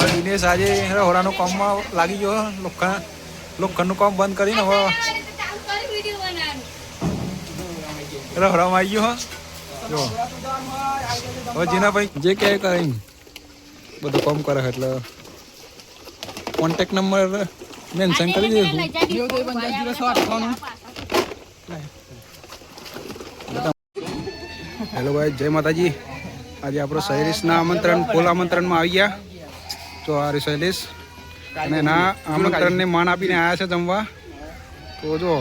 હવે દિનેશ આજે રહોડાનું કામમાં લાગી ગયો. લોખંડનું કામ બંધ કરીને હવે રહોડામાં આવી ગયો. જો હવે જીના ભાઈ જે કહે કરે બધું કામ કરે એટલે કોન્ટેક્ટ નંબર મેન્શન કરી દઈશું. હેલો ભાઈ, જય માતાજી. આજે આપણો શૈલેષના આમંત્રણ ફૂલ આમંત્રણમાં આવી ગયા. તો આ રે શૈલેષ અને એના આમંત્રણને માન આપીને આવ્યા છે જમવા. તો જો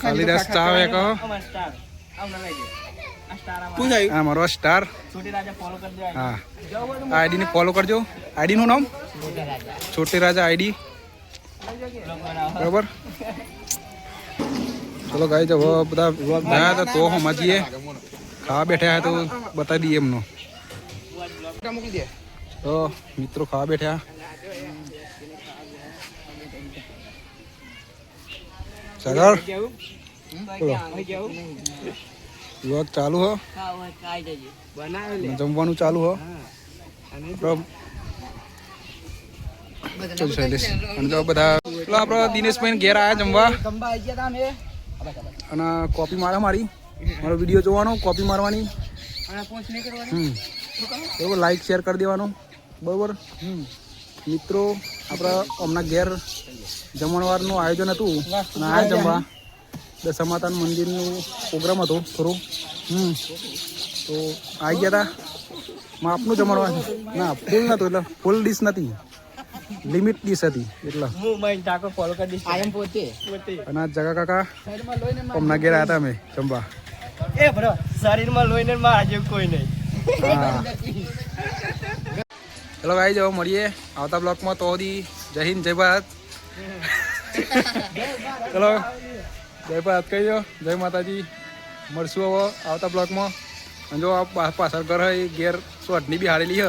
કાલિદાસ ચા આવે કહો. હા, મારો સ્ટાર. હા, આઈડીને ફોલો કરજો. આઈડીનું નામ છોટી રાજા આઈડી. બરાબર. ચલો ગાઈ જब બધા ગયા હતા તો સમજીએ. ખાવા બેઠા તો બતાવી દઈએ એમનો. તો મિત્રો ખાવા બેઠા. સરળ વ્લોગ ચાલુ હો, જમવાનું ચાલુ હો. શૈલેષ અને જો બધા આપડે દિનેશભાઈ ઘેર આવ્યા જમવા અને કોપી મારી મારો વિડીયો જોવાનો, કોપી મારવાની, બરોબર, લાઈક શેર કરી દેવાનું. બરોબર મિત્રો, આપણા હમણાં ઘેર જમણવારનું આયોજન હતું અને આ જમવા દશામાતા મંદિરનું પ્રોગ્રામ હતો થોડું. તો આવી ગયા હતા. માપનું જમણવાર ના ફૂલ નહોતું, એટલે ફૂલ ડીશ નથી, લિમિટ ડીશ હતી. એટલે અને જગા કાકા હમણાં ઘેર આવ્યા હતા અમે જમવા. શરીરમાં લોહીને મારા જેવું કોઈ નહીં. ચલો આવી જાઓ, મળીએ આવતા બ્લોકમાં. તો સુધી જય હિન્દ, જય ભારત. ચલો જય ભારત કહી દો, જય માતાજી. મળશું હવે આવતા બ્લોકમાં. જો પાછળ ઘર હોય ઘેર શોર્ટની બી હારેલી હ.